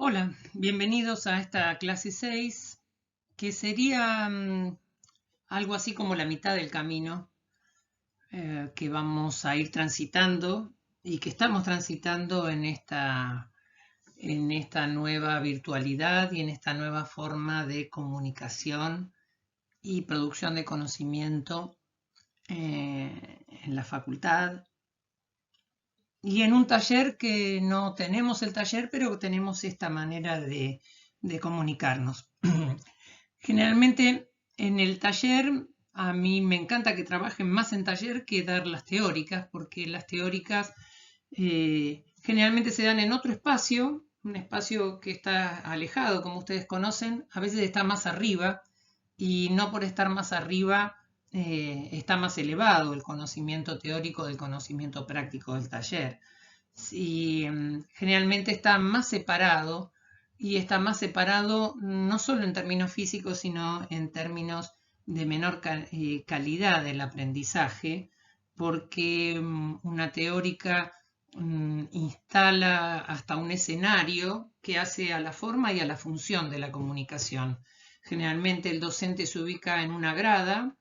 Hola, bienvenidos a esta clase 6, que sería algo así como la mitad del camino que vamos a ir transitando y que estamos transitando en esta nueva virtualidad y en esta nueva forma de comunicación y producción de conocimiento en la facultad y en un taller que no tenemos el taller, pero tenemos esta manera de comunicarnos. Generalmente en el taller, a mí me encanta que trabajen más en taller que dar las teóricas, porque las teóricas generalmente se dan en otro espacio, un espacio que está alejado, como ustedes conocen, a veces está más arriba, y no por estar más arriba está más elevado el conocimiento teórico del conocimiento práctico del taller. Y generalmente está más separado, y está más separado no solo en términos físicos, sino en términos de menor calidad del aprendizaje, porque una teórica instala hasta un escenario que hace a la forma y a la función de la comunicación. Generalmente el docente se ubica en una grada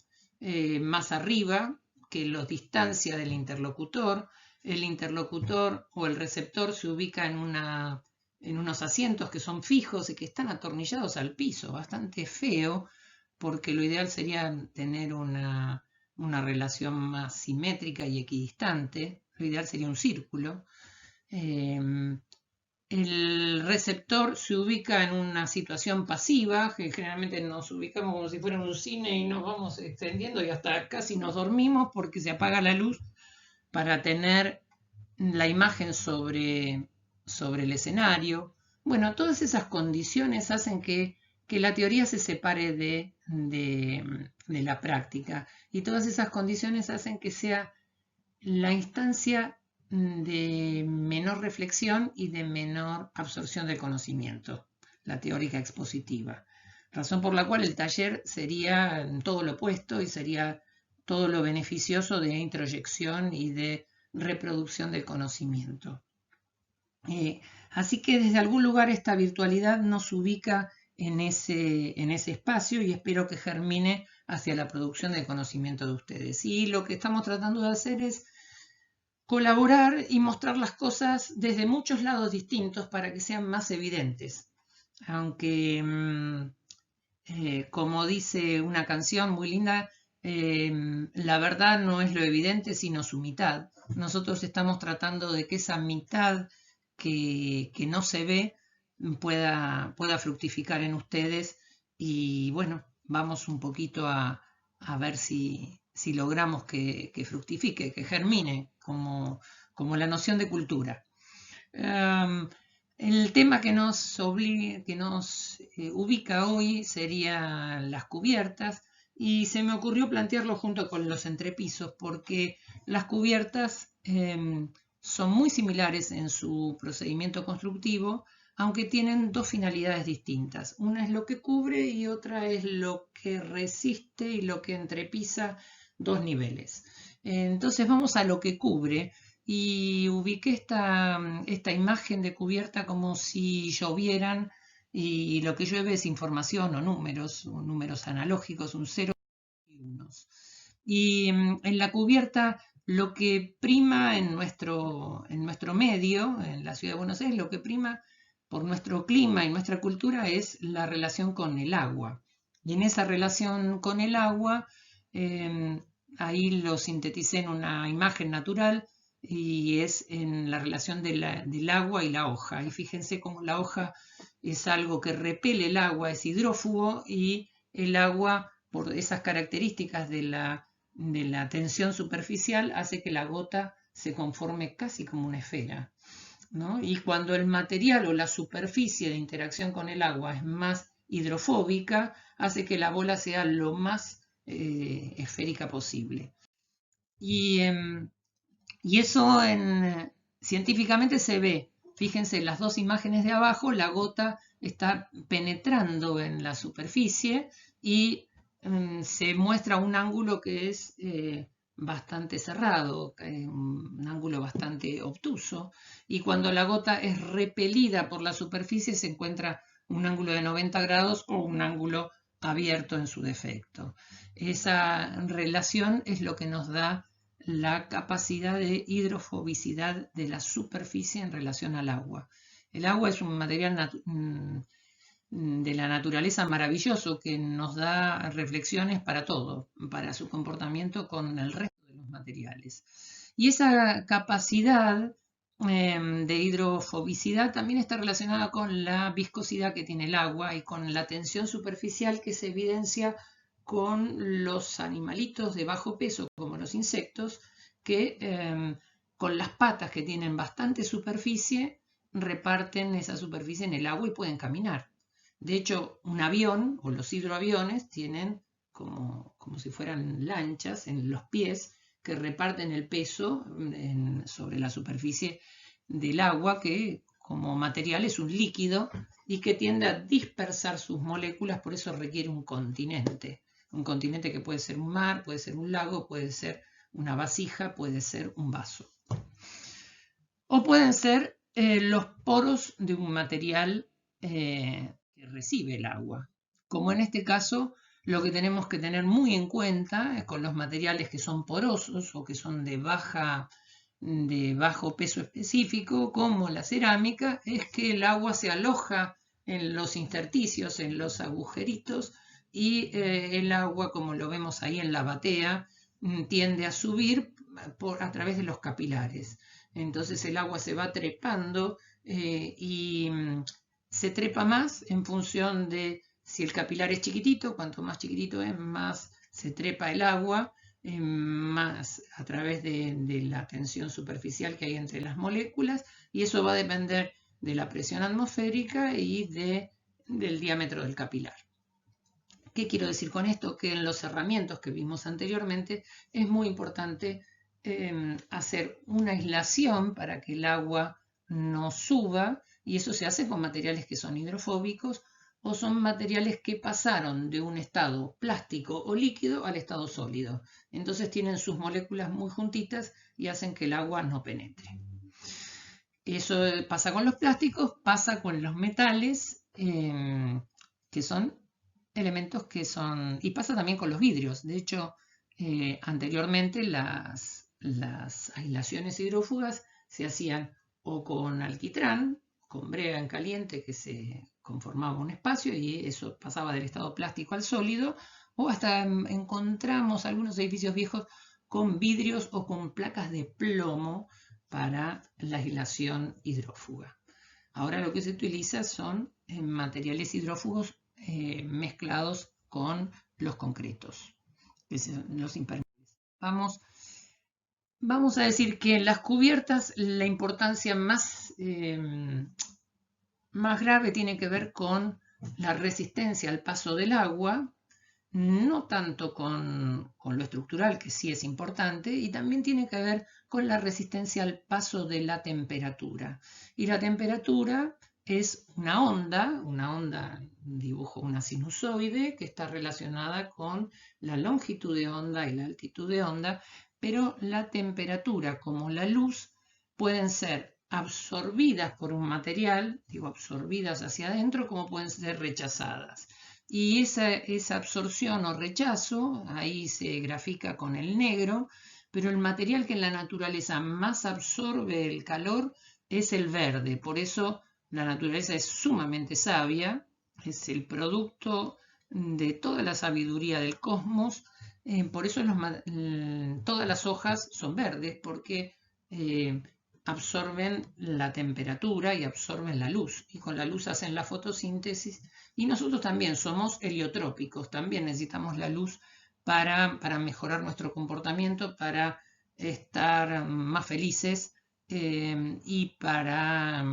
más arriba, que lo distancia del interlocutor. El interlocutor o el receptor se ubica en unos asientos que son fijos y que están atornillados al piso, bastante feo, porque lo ideal sería tener una relación más simétrica y equidistante. Lo ideal sería un círculo. El receptor se ubica en una situación pasiva, que generalmente nos ubicamos como si fuera un cine y nos vamos extendiendo y hasta casi nos dormimos porque se apaga la luz para tener la imagen sobre el escenario. Bueno, todas esas condiciones hacen que la teoría se separe de la práctica, y todas esas condiciones hacen que sea la instancia de menor reflexión y de menor absorción del conocimiento, la teórica expositiva. Razón por la cual el taller sería todo lo opuesto y sería todo lo beneficioso de introyección y de reproducción del conocimiento. Así que desde algún lugar esta virtualidad nos ubica en ese espacio, y espero que germine hacia la producción del conocimiento de ustedes. Y lo que estamos tratando de hacer es colaborar y mostrar las cosas desde muchos lados distintos para que sean más evidentes. Aunque, como dice una canción muy linda, la verdad no es lo evidente, sino su mitad. Nosotros estamos tratando de que esa mitad que no se ve pueda fructificar en ustedes, y bueno, vamos un poquito a ver si logramos que fructifique, que germine, como la noción de cultura. El tema que nos ubica hoy serían las cubiertas, y se me ocurrió plantearlo junto con los entrepisos, porque las cubiertas son muy similares en su procedimiento constructivo, aunque tienen dos finalidades distintas. Una es lo que cubre y otra es lo que resiste y lo que entrepisa dos niveles. Entonces vamos a lo que cubre, y ubiqué esta imagen de cubierta como si llovieran, y lo que llueve es información o números analógicos, un cero y unos. Y en la cubierta lo que prima en nuestro medio, en la ciudad de Buenos Aires, lo que prima por nuestro clima y nuestra cultura es la relación con el agua. Y en esa relación con el agua, ahí lo sinteticé en una imagen natural, y es en la relación del agua y la hoja. Y fíjense cómo la hoja es algo que repele el agua, es hidrófugo, y el agua, por esas características de la tensión superficial, hace que la gota se conforme casi como una esfera, ¿no? Y cuando el material o la superficie de interacción con el agua es más hidrofóbica, hace que la bola sea lo más esférica posible. Y, y eso científicamente se ve. Fíjense, las dos imágenes de abajo, la gota está penetrando en la superficie, y se muestra un ángulo que es bastante cerrado, un ángulo bastante obtuso, y cuando la gota es repelida por la superficie se encuentra un ángulo de 90 grados o un ángulo abierto en su defecto. Esa relación es lo que nos da la capacidad de hidrofobicidad de la superficie en relación al agua. El agua es un material de la naturaleza maravilloso que nos da reflexiones para todo, para su comportamiento con el resto de los materiales. Y esa capacidad de hidrofobicidad también está relacionada con la viscosidad que tiene el agua y con la tensión superficial que se evidencia con los animalitos de bajo peso, como los insectos, que con las patas que tienen bastante superficie, reparten esa superficie en el agua y pueden caminar. De hecho, un avión o los hidroaviones tienen como si fueran lanchas en los pies que reparten el peso sobre la superficie del agua, que como material es un líquido y que tiende a dispersar sus moléculas, por eso requiere un continente. Un continente que puede ser un mar, puede ser un lago, puede ser una vasija, puede ser un vaso. O pueden ser los poros de un material que recibe el agua. Como en este caso, lo que tenemos que tener muy en cuenta con los materiales que son porosos o que son de bajo peso específico, como la cerámica, es que el agua se aloja en los intersticios, en los agujeritos, y el agua, como lo vemos ahí en la batea, tiende a subir a través de los capilares. Entonces el agua se va trepando y se trepa más en función de si el capilar es chiquitito, cuanto más chiquitito es, más se trepa el agua, más a través de la tensión superficial que hay entre las moléculas, y eso va a depender de la presión atmosférica y del diámetro del capilar. ¿Qué quiero decir con esto? Que en los cerramientos que vimos anteriormente es muy importante hacer una aislación para que el agua no suba, y eso se hace con materiales que son hidrofóbicos o son materiales que pasaron de un estado plástico o líquido al estado sólido. Entonces tienen sus moléculas muy juntitas y hacen que el agua no penetre. Eso pasa con los plásticos, pasa con los metales, que son elementos que son, y pasa también con los vidrios. De hecho, anteriormente las aislaciones hidrófugas se hacían o con alquitrán, con brea en caliente que se conformaba un espacio y eso pasaba del estado plástico al sólido, o hasta encontramos algunos edificios viejos con vidrios o con placas de plomo para la aislación hidrófuga. Ahora lo que se utiliza son materiales hidrófugos mezclados con los concretos, que son los impermeables. Vamos a decir que en las cubiertas la importancia más grave tiene que ver con la resistencia al paso del agua, no tanto con lo estructural, que sí es importante, y también tiene que ver con la resistencia al paso de la temperatura. Y la temperatura es una onda, dibujo una sinusoide que está relacionada con la longitud de onda y la altitud de onda, pero la temperatura como la luz pueden ser absorbidas por un material, digo absorbidas hacia adentro, como pueden ser rechazadas. Y esa absorción o rechazo, ahí se grafica con el negro, pero el material que en la naturaleza más absorbe el calor es el verde. Por eso la naturaleza es sumamente sabia, es el producto de toda la sabiduría del cosmos. Por eso todas las hojas son verdes, porque absorben la temperatura y absorben la luz. Y con la luz hacen la fotosíntesis. Y nosotros también somos heliotrópicos, también necesitamos la luz para mejorar nuestro comportamiento, para estar más felices y para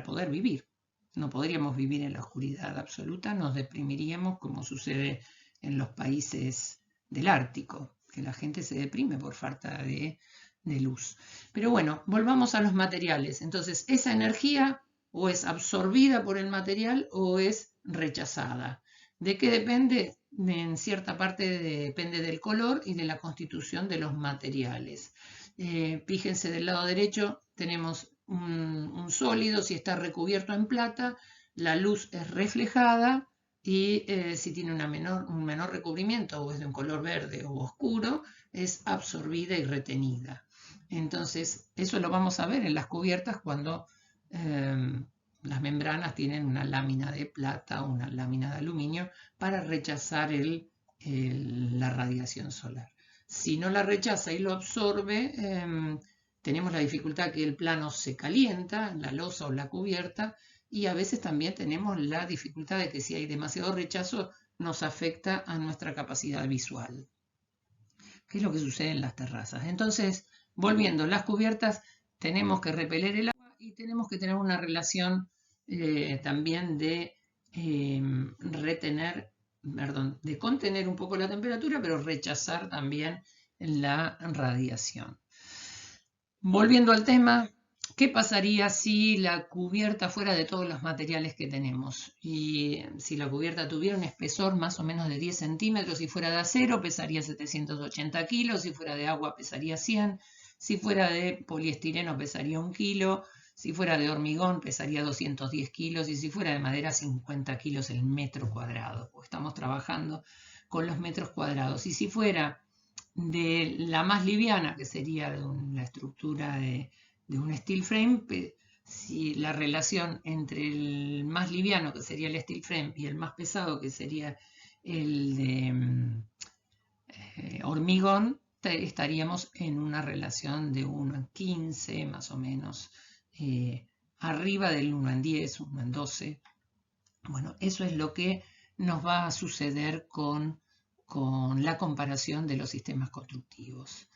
poder vivir. No podríamos vivir en la oscuridad absoluta, nos deprimiríamos como sucede en los países del Ártico, que la gente se deprime por falta de luz. Pero bueno, volvamos a los materiales. Entonces, esa energía o es absorbida por el material o es rechazada. ¿De qué depende? en cierta parte depende del color y de la constitución de los materiales. Fíjense del lado derecho tenemos un sólido, si está recubierto en plata, la luz es reflejada y si tiene un menor recubrimiento o es de un color verde o oscuro, es absorbida y retenida. Entonces, eso lo vamos a ver en las cubiertas cuando las membranas tienen una lámina de plata o una lámina de aluminio para rechazar la radiación solar. Si no la rechaza y lo absorbe, tenemos la dificultad que el plano se calienta, la losa o la cubierta, y a veces también tenemos la dificultad de que si hay demasiado rechazo nos afecta a nuestra capacidad visual. ¿Qué es lo que sucede en las terrazas? Entonces, volviendo, las cubiertas tenemos que repeler el agua y tenemos que tener una relación también de de contener un poco la temperatura, pero rechazar también la radiación. Volviendo al tema, ¿qué pasaría si la cubierta fuera de todos los materiales que tenemos? Y si la cubierta tuviera un espesor más o menos de 10 centímetros, si fuera de acero pesaría 780 kilos, si fuera de agua pesaría 100, si fuera de poliestireno pesaría 1 kilo, si fuera de hormigón pesaría 210 kilos y si fuera de madera 50 kilos el metro cuadrado. Estamos trabajando con los metros cuadrados. Y si fuera de la más liviana, que sería de la estructura de un steel frame, si la relación entre el más liviano, que sería el steel frame, y el más pesado, que sería el de hormigón, estaríamos en una relación de 1 en 15, más o menos, arriba del 1 en 10, 1 en 12. Bueno, eso es lo que nos va a suceder con la comparación de los sistemas constructivos.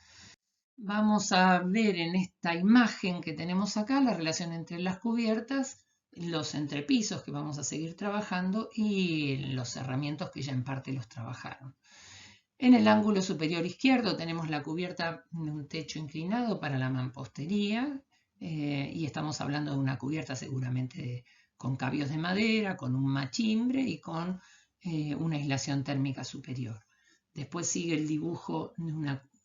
Vamos a ver en esta imagen que tenemos acá la relación entre las cubiertas, los entrepisos que vamos a seguir trabajando y los cerramientos que ya en parte los trabajaron. En el ángulo superior izquierdo tenemos la cubierta de un techo inclinado para la mampostería y estamos hablando de una cubierta seguramente con cabios de madera, con un machimbre y con una aislación térmica superior. Después sigue el dibujo de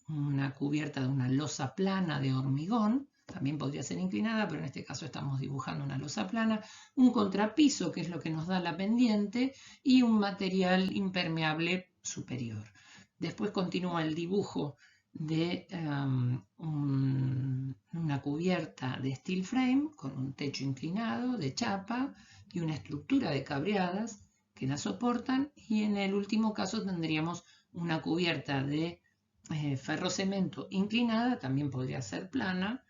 una cubierta de una losa plana de hormigón, también podría ser inclinada, pero en este caso estamos dibujando una losa plana, un contrapiso, que es lo que nos da la pendiente, y un material impermeable superior. Después continúa el dibujo de una cubierta de steel frame con un techo inclinado de chapa y una estructura de cabreadas que la soportan, y en el último caso tendríamos una cubierta de ferrocemento inclinada, también podría ser plana,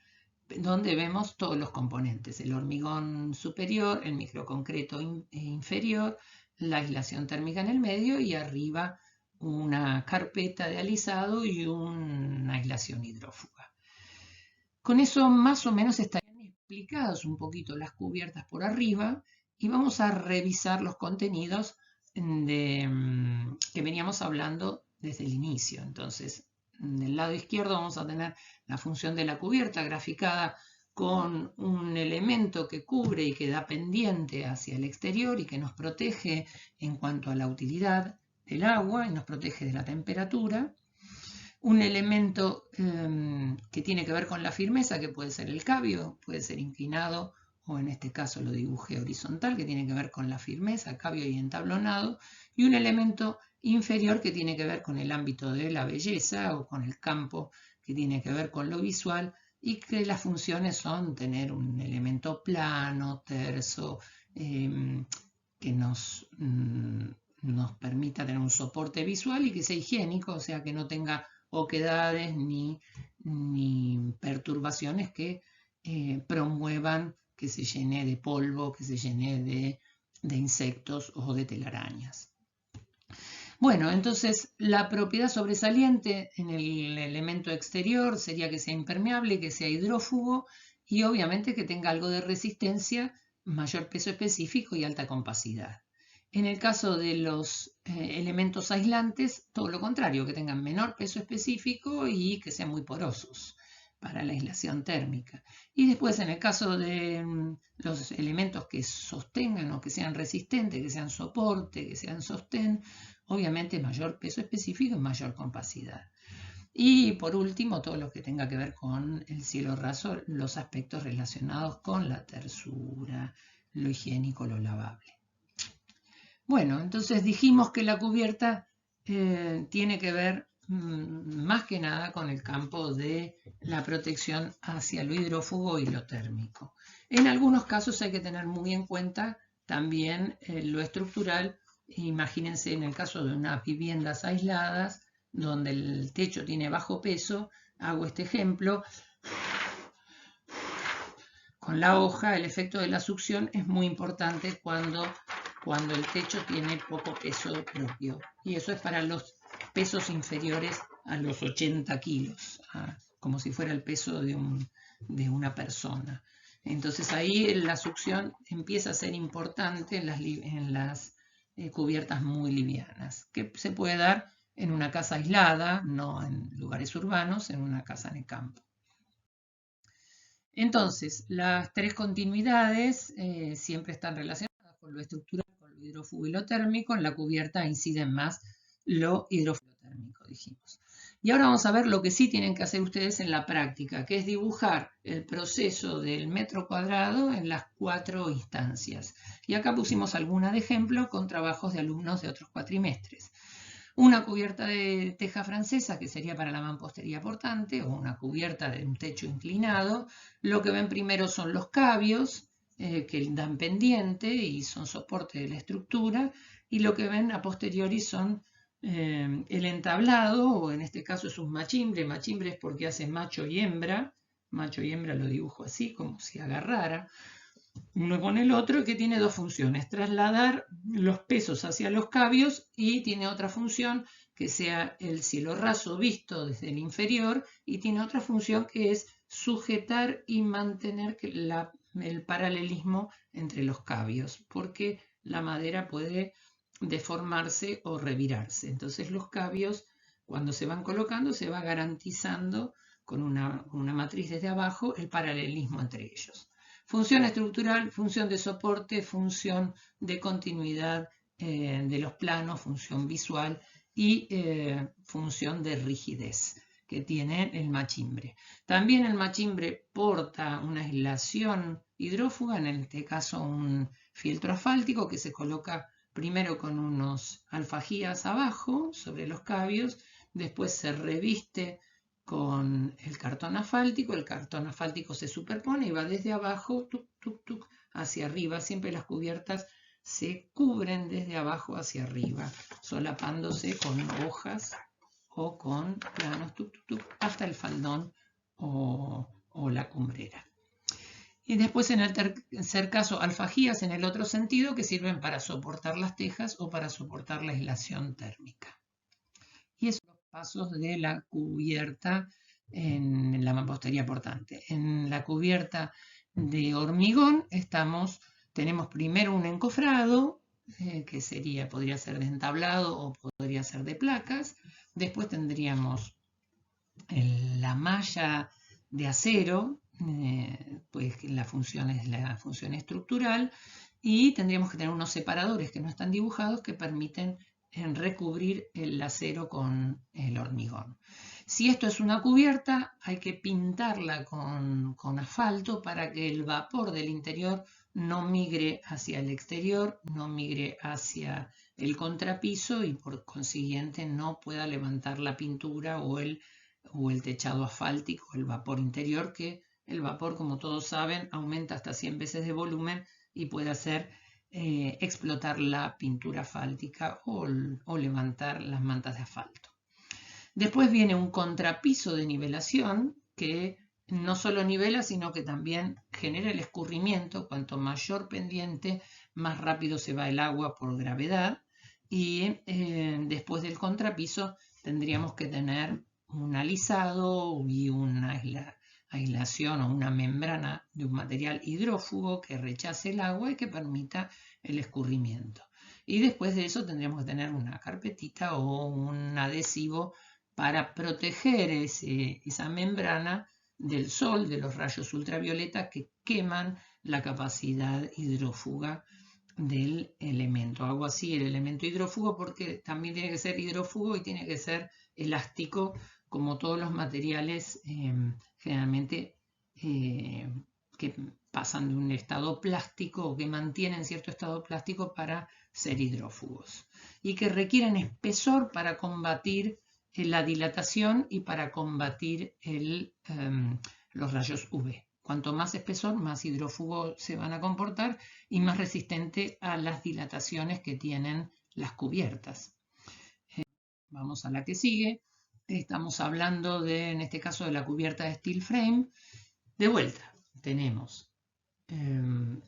donde vemos todos los componentes, el hormigón superior, el microconcreto inferior, la aislación térmica en el medio y arriba una carpeta de alisado y una aislación hidrófuga. Con eso más o menos estarían explicadas un poquito las cubiertas por arriba y vamos a revisar los contenidos que veníamos hablando desde el inicio. Entonces, del lado izquierdo vamos a tener la función de la cubierta graficada con un elemento que cubre y que da pendiente hacia el exterior y que nos protege en cuanto a la utilidad del agua y nos protege de la temperatura. Un elemento que tiene que ver con la firmeza, que puede ser el cabio, puede ser inclinado o en este caso lo dibujé horizontal, que tiene que ver con la firmeza, cabio y entablonado, y un elemento inferior que tiene que ver con el ámbito de la belleza o con el campo que tiene que ver con lo visual y que las funciones son tener un elemento plano, terso, que nos permita tener un soporte visual y que sea higiénico, o sea que no tenga oquedades ni perturbaciones que promuevan que se llene de polvo, que se llene de insectos o de telarañas. Bueno, entonces la propiedad sobresaliente en el elemento exterior sería que sea impermeable, que sea hidrófugo y obviamente que tenga algo de resistencia, mayor peso específico y alta compacidad. En el caso de los elementos aislantes, todo lo contrario, que tengan menor peso específico y que sean muy porosos para la aislación térmica. Y después en el caso de los elementos que sostengan o que sean resistentes, que sean soporte, que sean sostén, obviamente mayor peso específico y mayor compacidad. Y por último, todo lo que tenga que ver con el cielo raso, los aspectos relacionados con la tersura, lo higiénico, lo lavable. Bueno, entonces dijimos que la cubierta tiene que ver más que nada con el campo de la protección hacia lo hidrófugo y lo térmico. En algunos casos hay que tener muy en cuenta también lo estructural. Imagínense en el caso de unas viviendas aisladas donde el techo tiene bajo peso. Hago este ejemplo. Con la hoja, el efecto de la succión es muy importante cuando el techo tiene poco peso propio. Y eso es para los pesos inferiores a los 80 kilos, como si fuera el peso de una persona. Entonces ahí la succión empieza a ser importante en las cubiertas muy livianas, que se puede dar en una casa aislada, no en lugares urbanos, en una casa en el campo. Entonces, las tres continuidades siempre están relacionadas con lo estructural, con lo hidrófugo y lo térmico. En la cubierta inciden más lo hidrófugo y lo térmico, dijimos. Y ahora vamos a ver lo que sí tienen que hacer ustedes en la práctica, que es dibujar el proceso del metro cuadrado en las 4 instancias. Y acá pusimos alguna de ejemplo con trabajos de alumnos de otros cuatrimestres. Una cubierta de teja francesa, que sería para la mampostería portante, o una cubierta de un techo inclinado. Lo que ven primero son los cabios, que dan pendiente y son soporte de la estructura, y lo que ven a posteriori son el entablado, o en este caso es un machimbre. Machimbre es porque hace macho y hembra lo dibujo así, como si agarrara uno con el otro, que tiene dos funciones: trasladar los pesos hacia los cabios, y tiene otra función que sea el cielo raso visto desde el inferior, y tiene otra función que es sujetar y mantener el paralelismo entre los cabios, porque la madera puede deformarse o revirarse. Entonces los cabios, cuando se van colocando, se va garantizando con una matriz desde abajo el paralelismo entre ellos. Función estructural, función de soporte, función de continuidad de los planos, función visual y función de rigidez que tiene el machimbre. También el machimbre porta una aislación hidrófuga, en este caso un fieltro asfáltico que se coloca primero con unos alfajías abajo sobre los cabios, después se reviste con el cartón asfáltico se superpone y va desde abajo hacia arriba. Siempre las cubiertas se cubren desde abajo hacia arriba, solapándose con hojas o con planos hasta el faldón o la cumbrera. Y después, en el tercer caso, alfajías en el otro sentido, que sirven para soportar las tejas o para soportar la aislación térmica. Y esos son los pasos de la cubierta en la mampostería portante. En la cubierta de hormigón tenemos primero un encofrado, que podría ser de entablado o podría ser de placas. Después tendríamos la malla de acero, pues la función es la función estructural, y tendríamos que tener unos separadores que no están dibujados que permiten recubrir el acero con el hormigón. Si esto es una cubierta, hay que pintarla con asfalto para que el vapor del interior no migre hacia el exterior, no migre hacia el contrapiso y por consiguiente no pueda levantar la pintura o el techado asfáltico, el vapor interior, que el vapor, como todos saben, aumenta hasta 100 veces de volumen y puede hacer explotar la pintura asfáltica o levantar las mantas de asfalto. Después viene un contrapiso de nivelación que no solo nivela, sino que también genera el escurrimiento. Cuanto mayor pendiente, más rápido se va el agua por gravedad. Y después del contrapiso tendríamos que tener un alisado y una aislación o una membrana de un material hidrófugo que rechace el agua y que permita el escurrimiento. Y después de eso tendríamos que tener una carpetita o un adhesivo para proteger esa membrana del sol, de los rayos ultravioleta que queman la capacidad hidrófuga del elemento. Hago así el elemento hidrófugo porque también tiene que ser hidrófugo y tiene que ser elástico, como todos los materiales generalmente que pasan de un estado plástico o que mantienen cierto estado plástico para ser hidrófugos y que requieren espesor para combatir la dilatación y para combatir los rayos UV. Cuanto más espesor, más hidrófugo se van a comportar y más resistente a las dilataciones que tienen las cubiertas. Vamos a la que sigue. Estamos hablando de, en este caso, de la cubierta de steel frame. De vuelta, tenemos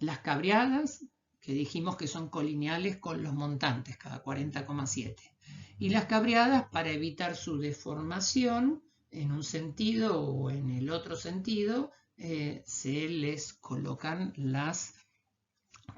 las cabreadas, que dijimos que son colineales con los montantes, cada 40,7. Y las cabreadas, para evitar su deformación en un sentido o en el otro sentido, se les colocan las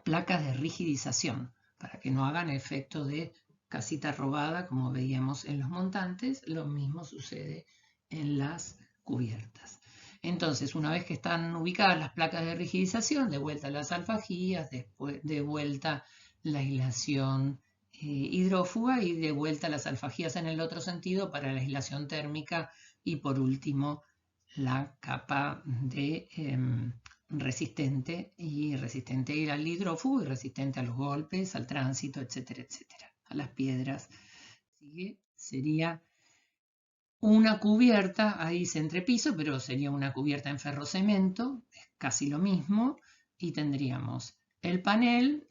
placas de rigidización para que no hagan efecto de casita robada como veíamos en los montantes. Lo mismo sucede en las cubiertas. Entonces, una vez que están ubicadas las placas de rigidización, de vuelta las alfajías, después de vuelta la aislación hidrófuga y de vuelta las alfajías en el otro sentido para la aislación térmica y por último la capa de resistente al hidrófugo y resistente a los golpes, al tránsito, etcétera, etcétera, a las piedras. Sería una cubierta, ahí dice entrepiso, pero sería una cubierta en ferrocemento, es casi lo mismo, y tendríamos el panel,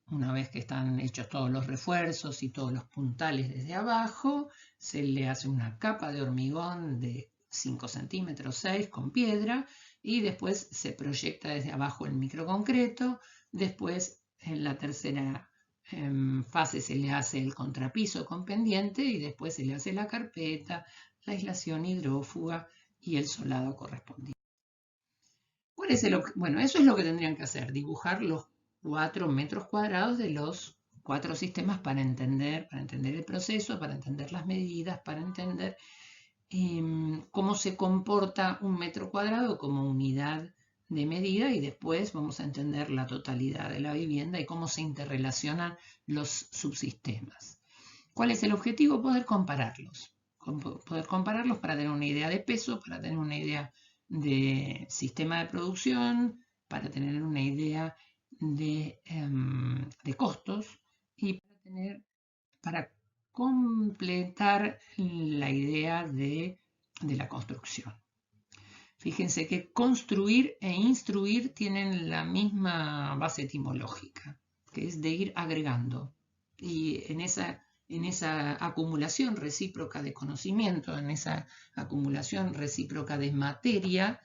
una vez que están hechos todos los refuerzos y todos los puntales desde abajo, se le hace una capa de hormigón de 5 centímetros, 6 con piedra, y después se proyecta desde abajo el microconcreto. Después, en la tercera fase se le hace el contrapiso con pendiente y después se le hace la carpeta, la aislación hidrófuga y el solado correspondiente. Bueno, eso es lo que tendrían que hacer, dibujar los 4 metros cuadrados de los 4 sistemas para entender el proceso, para entender las medidas, para entender cómo se comporta un metro cuadrado como unidad de medida, y después vamos a entender la totalidad de la vivienda y cómo se interrelacionan los subsistemas. ¿Cuál es el objetivo? Poder compararlos para tener una idea de peso, para tener una idea de sistema de producción, para tener una idea de costos y para completar la idea de la construcción. Fíjense que construir e instruir tienen la misma base etimológica, que es de ir agregando. Y en esa acumulación recíproca de conocimiento, en esa acumulación recíproca de materia,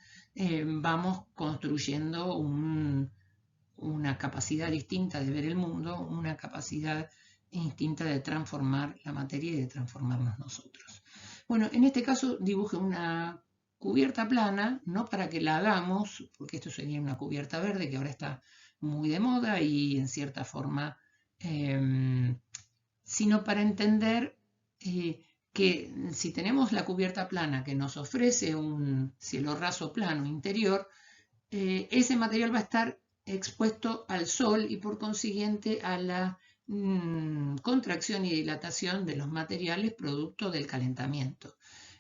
vamos construyendo una capacidad distinta de ver el mundo, una capacidad distinta de transformar la materia y de transformarnos nosotros. Bueno, en este caso dibujé una cubierta plana, no para que la hagamos, porque esto sería una cubierta verde que ahora está muy de moda y en cierta forma, sino para entender que si tenemos la cubierta plana que nos ofrece un cielo raso plano interior, ese material va a estar expuesto al sol y por consiguiente a la contracción y dilatación de los materiales producto del calentamiento.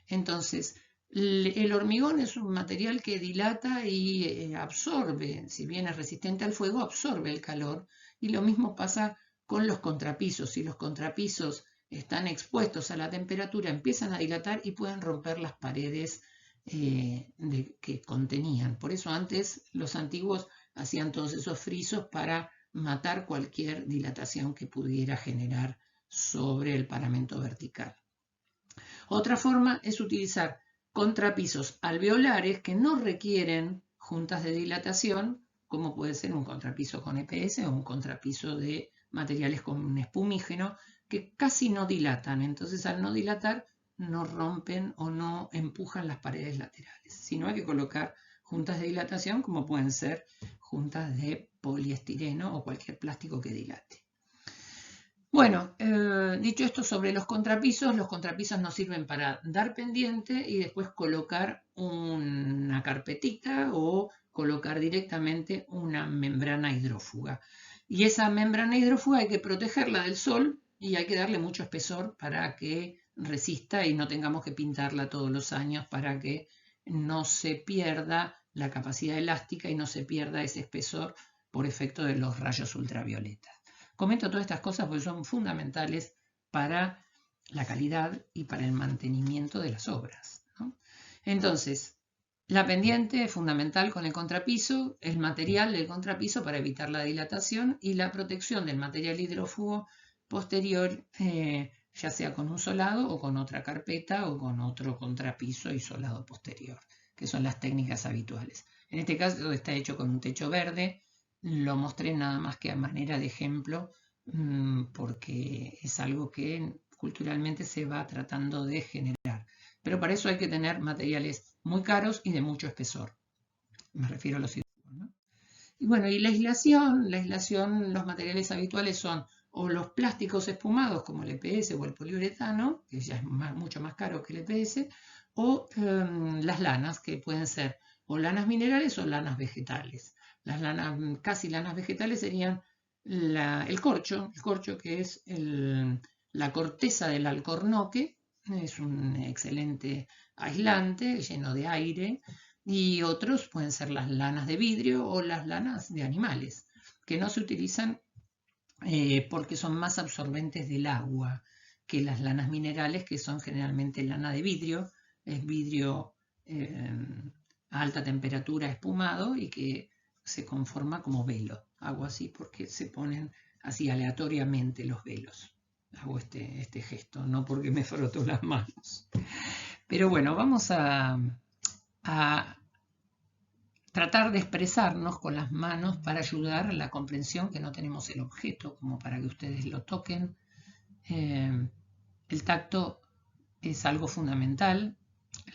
Entonces, el hormigón es un material que dilata y absorbe, si bien es resistente al fuego, absorbe el calor, y lo mismo pasa con los contrapisos. Si los contrapisos están expuestos a la temperatura, empiezan a dilatar y pueden romper las paredes que contenían. Por eso antes los antiguos hacían todos esos frisos para matar cualquier dilatación que pudiera generar sobre el paramento vertical. Otra forma es utilizar contrapisos alveolares que no requieren juntas de dilatación, como puede ser un contrapiso con EPS o un contrapiso de materiales con un espumígeno, que casi no dilatan. Entonces, al no dilatar, no rompen o no empujan las paredes laterales, sino hay que colocar juntas de dilatación, como pueden ser juntas de poliestireno o cualquier plástico que dilate. Bueno, dicho esto sobre los contrapisos nos sirven para dar pendiente y después colocar una carpetita o colocar directamente una membrana hidrófuga. Y esa membrana hidrófuga hay que protegerla del sol y hay que darle mucho espesor para que resista y no tengamos que pintarla todos los años para que no se pierda la capacidad elástica y no se pierda ese espesor por efecto de los rayos ultravioletas. Comento todas estas cosas porque son fundamentales para la calidad y para el mantenimiento de las obras, ¿no? Entonces, la pendiente es fundamental con el contrapiso, el material del contrapiso para evitar la dilatación y la protección del material hidrófugo posterior, ya sea con un solado o con otra carpeta o con otro contrapiso y solado posterior, que son las técnicas habituales. En este caso está hecho con un techo verde, lo mostré nada más que a manera de ejemplo, porque es algo que culturalmente se va tratando de generar. Pero para eso hay que tener materiales muy caros y de mucho espesor. Me refiero a los hidrófugos, ¿no? Y bueno, y la aislación, los materiales habituales son o los plásticos espumados como el EPS o el poliuretano, que ya es mucho más caro que el EPS, o las lanas, que pueden ser o lanas minerales o lanas vegetales. Las lanas, casi lanas vegetales serían el corcho que es la corteza del alcornoque, es un excelente aislante lleno de aire, y otros pueden ser las lanas de vidrio o las lanas de animales, que no se utilizan porque son más absorbentes del agua que las lanas minerales, que son generalmente lana de vidrio, es vidrio a alta temperatura espumado y que se conforma como velo. Hago así porque se ponen así aleatoriamente los velos. Hago este gesto, no porque me froto las manos. Pero bueno, vamos a tratar de expresarnos con las manos para ayudar a la comprensión, que no tenemos el objeto como para que ustedes lo toquen. El tacto es algo fundamental,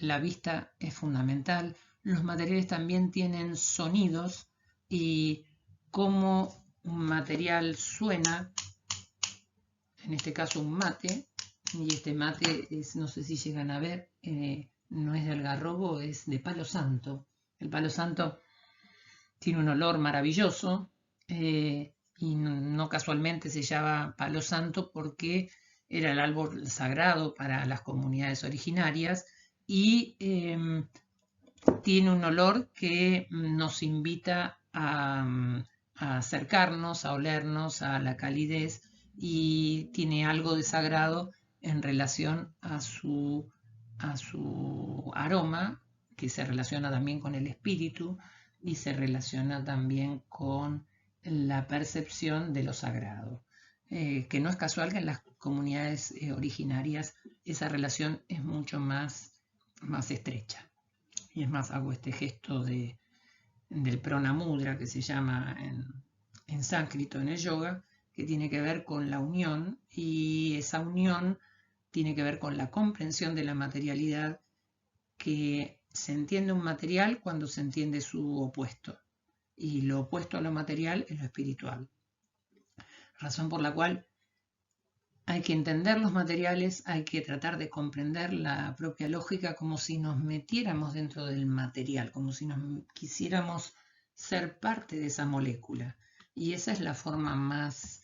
la vista es fundamental, los materiales también tienen sonidos y cómo un material suena, en este caso un mate, y este mate es, no sé si llegan a ver, no es de algarrobo, es de palo santo. El palo santo tiene un olor maravilloso y no casualmente se llama palo santo porque era el árbol sagrado para las comunidades originarias y tiene un olor que nos invita a acercarnos, a olernos, a la calidez, y tiene algo de sagrado en relación a su aroma, que se relaciona también con el espíritu y se relaciona también con la percepción de lo sagrado, que no es casual que en las comunidades originarias esa relación es mucho más estrecha. Y es más, hago este gesto del pranamudra, que se llama en sánscrito, en el yoga, que tiene que ver con la unión, y esa unión tiene que ver con la comprensión de la materialidad, que se entiende un material cuando se entiende su opuesto, y lo opuesto a lo material es lo espiritual. Razón por la cual hay que entender los materiales, hay que tratar de comprender la propia lógica como si nos metiéramos dentro del material, como si nos quisiéramos ser parte de esa molécula. Y esa es la forma más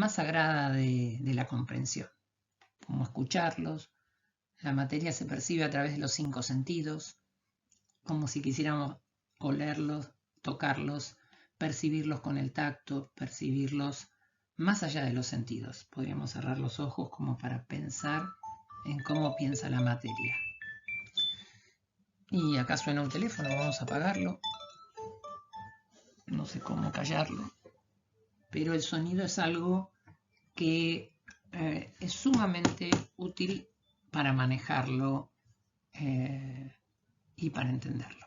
sagrada de la comprensión. Como escucharlos, la materia se percibe a través de los 5 sentidos, como si quisiéramos olerlos, tocarlos, percibirlos con el tacto, percibirlos más allá de los sentidos. Podríamos cerrar los ojos como para pensar en cómo piensa la materia. Y acá suena un teléfono, vamos a apagarlo. No sé cómo callarlo, pero el sonido es algo que es sumamente útil para manejarlo y para entenderlo.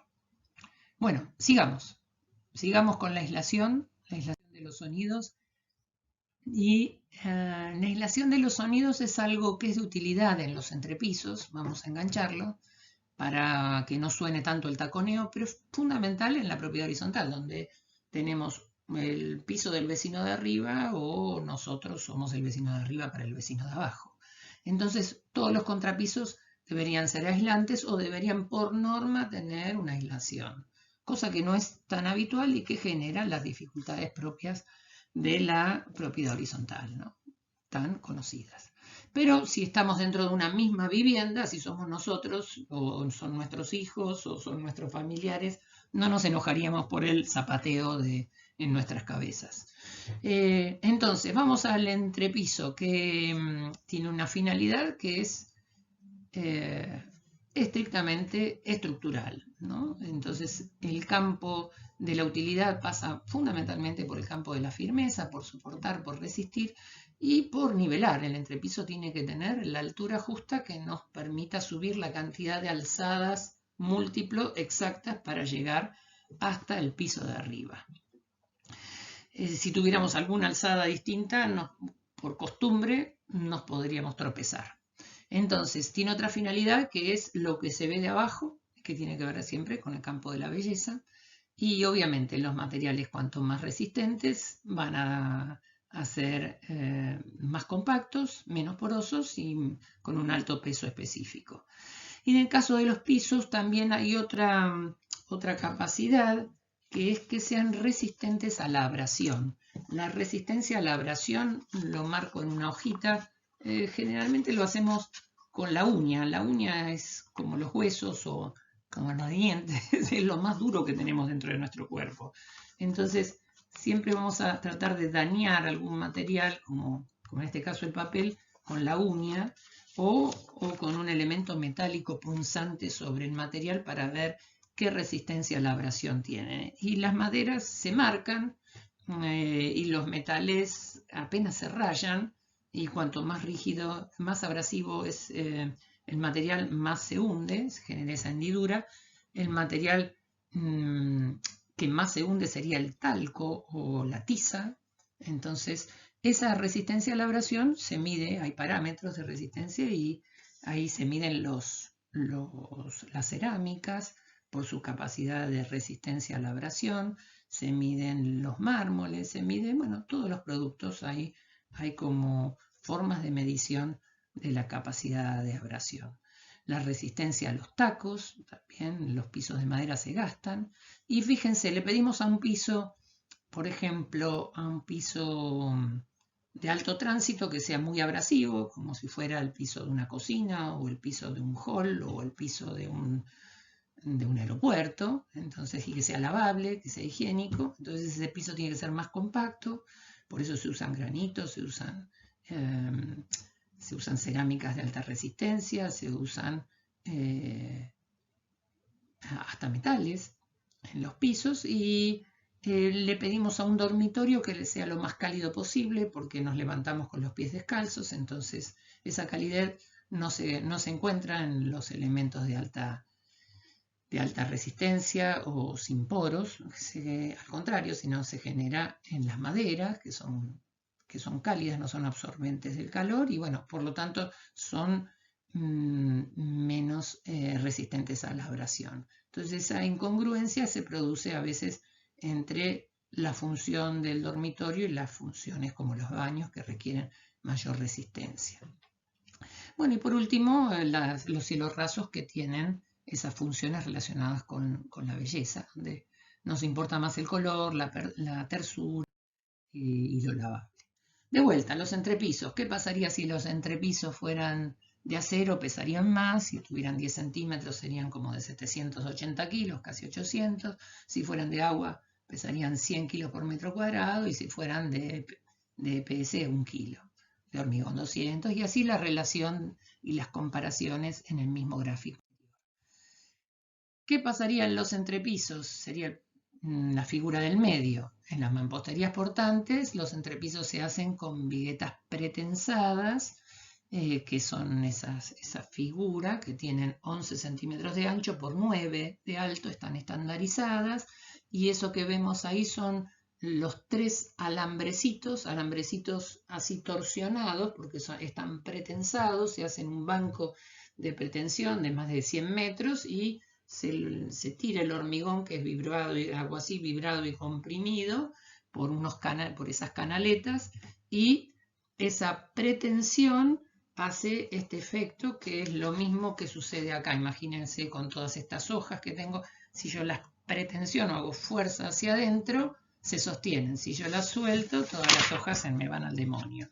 Bueno, sigamos con la aislación de los sonidos. Y la aislación de los sonidos es algo que es de utilidad en los entrepisos, vamos a engancharlo para que no suene tanto el taconeo, pero es fundamental en la propiedad horizontal, donde tenemos el piso del vecino de arriba o nosotros somos el vecino de arriba para el vecino de abajo. Entonces todos los contrapisos deberían ser aislantes o deberían por norma tener una aislación, cosa que no es tan habitual y que genera las dificultades propias de la propiedad horizontal, ¿no? Tan conocidas. Pero si estamos dentro de una misma vivienda, si somos nosotros o son nuestros hijos o son nuestros familiares, no nos enojaríamos por el zapateo en nuestras cabezas. Entonces, vamos al entrepiso, que tiene una finalidad que es estrictamente estructural, ¿no? Entonces, el campo de la utilidad pasa fundamentalmente por el campo de la firmeza, por soportar, por resistir y por nivelar. El entrepiso tiene que tener la altura justa que nos permita subir la cantidad de alzadas múltiplo exactas para llegar hasta el piso de arriba. Si tuviéramos alguna alzada distinta, por costumbre, nos podríamos tropezar. Entonces, tiene otra finalidad que es lo que se ve de abajo, que tiene que ver siempre con el campo de la belleza. Y obviamente los materiales cuanto más resistentes van a ser más compactos, menos porosos y con un alto peso específico. Y en el caso de los pisos también hay otra capacidad, que es que sean resistentes a la abrasión. La resistencia a la abrasión lo marco en una hojita. Generalmente lo hacemos con la uña. La uña es como los huesos o como los dientes, es lo más duro que tenemos dentro de nuestro cuerpo. Entonces, siempre vamos a tratar de dañar algún material, como en este caso el papel, con la uña o con un elemento metálico punzante sobre el material para ver qué resistencia a la abrasión tiene. Y las maderas se marcan y los metales apenas se rayan, y cuanto más rígido, más abrasivo es el material, más se hunde, se genera esa hendidura. El material que más se hunde sería el talco o la tiza. Entonces, esa resistencia a la abrasión se mide, hay parámetros de resistencia y ahí se miden las cerámicas por su capacidad de resistencia a la abrasión, se miden los mármoles, se miden, bueno, todos los productos, hay como formas de medición de la capacidad de abrasión. La resistencia a los tacos, también los pisos de madera se gastan. Y fíjense, le pedimos a un piso, por ejemplo, a un piso de alto tránsito que sea muy abrasivo, como si fuera el piso de una cocina o el piso de un hall o el piso de un aeropuerto, entonces, y que sea lavable, que sea higiénico. Entonces ese piso tiene que ser más compacto, por eso se usan granitos, se usan cerámicas de alta resistencia, se usan hasta metales en los pisos, y le pedimos a un dormitorio que le sea lo más cálido posible porque nos levantamos con los pies descalzos, entonces esa calidez no se encuentra en los elementos de alta resistencia o sin poros, al contrario, sino se genera en las maderas, que son cálidas, no son absorbentes del calor y bueno, por lo tanto son menos resistentes a la abrasión. Entonces esa incongruencia se produce a veces entre la función del dormitorio y las funciones como los baños que requieren mayor resistencia. Bueno, y por último, los cielos rasos que tienen esas funciones relacionadas con la belleza, donde nos importa más el color, la tersura y lo lavable. De vuelta, los entrepisos. ¿Qué pasaría si los entrepisos fueran de acero? Pesarían más. Si tuvieran 10 centímetros serían como de 780 kilos, casi 800. Si fueran de agua pesarían 100 kilos por metro cuadrado. Y si fueran de EPS, 1 kilo. De hormigón 200. Y así la relación y las comparaciones en el mismo gráfico. ¿Qué pasaría en los entrepisos? Sería la figura del medio. En las mamposterías portantes, los entrepisos se hacen con viguetas pretensadas, que son esa figura que tienen 11 centímetros de ancho por 9 de alto, están estandarizadas, y eso que vemos ahí son los 3 alambrecitos así torsionados, porque están pretensados, se hacen un banco de pretensión de más de 100 metros y se tira el hormigón, que es algo así vibrado y comprimido por esas canaletas, y esa pretensión hace este efecto que es lo mismo que sucede acá. Imagínense con todas estas hojas que tengo, si yo las pretensiono, hago fuerza hacia adentro, se sostienen. Si yo las suelto, todas las hojas se me van al demonio.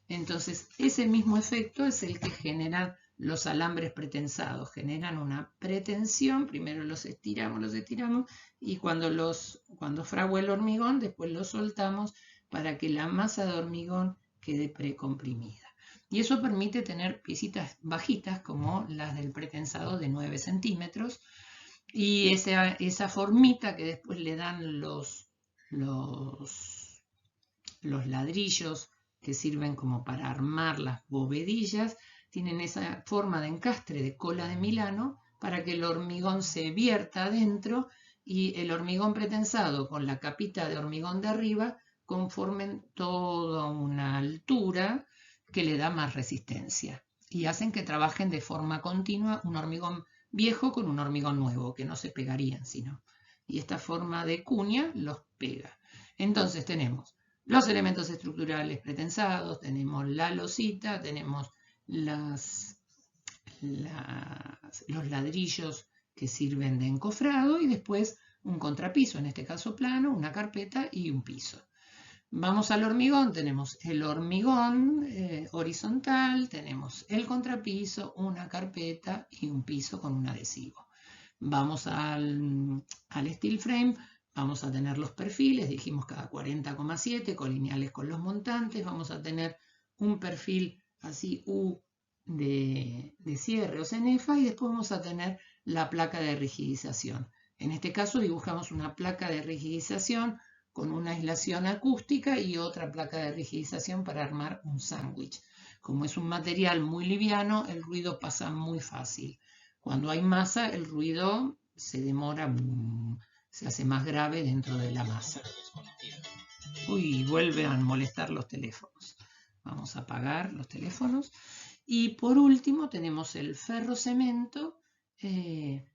Entonces, ese mismo efecto es el que generan los alambres pretensados. Generan una pretensión, primero los estiramos, y cuando fragua el hormigón, después los soltamos para que la masa de hormigón quede precomprimida. Y eso permite tener piecitas bajitas como las del pretensado de 9 centímetros. Y esa formita que después le dan los ladrillos que sirven como para armar las bovedillas, tienen esa forma de encastre de cola de Milano para que el hormigón se vierta adentro y el hormigón pretensado con la capita de hormigón de arriba conformen toda una altura que le da más resistencia y hacen que trabajen de forma continua un hormigón viejo con un hormigón nuevo, que no se pegarían sino. Y esta forma de cuña los pega. Entonces tenemos los elementos estructurales pretensados, tenemos la losita, tenemos los ladrillos que sirven de encofrado y después un contrapiso, en este caso plano, una carpeta y un piso. Vamos al hormigón, tenemos el hormigón horizontal, tenemos el contrapiso, una carpeta y un piso con un adhesivo. Vamos al steel frame, vamos a tener los perfiles, dijimos cada 40,7 colineales con los montantes, vamos a tener un perfil así U de cierre o cenefa y después vamos a tener la placa de rigidización. En este caso dibujamos una placa de rigidización con una aislación acústica y otra placa de rigidización para armar un sándwich. Como es un material muy liviano, el ruido pasa muy fácil. Cuando hay masa, el ruido se demora, se hace más grave dentro de la masa. Uy, vuelven a molestar los teléfonos. Vamos a apagar los teléfonos. Y por último tenemos el ferrocemento,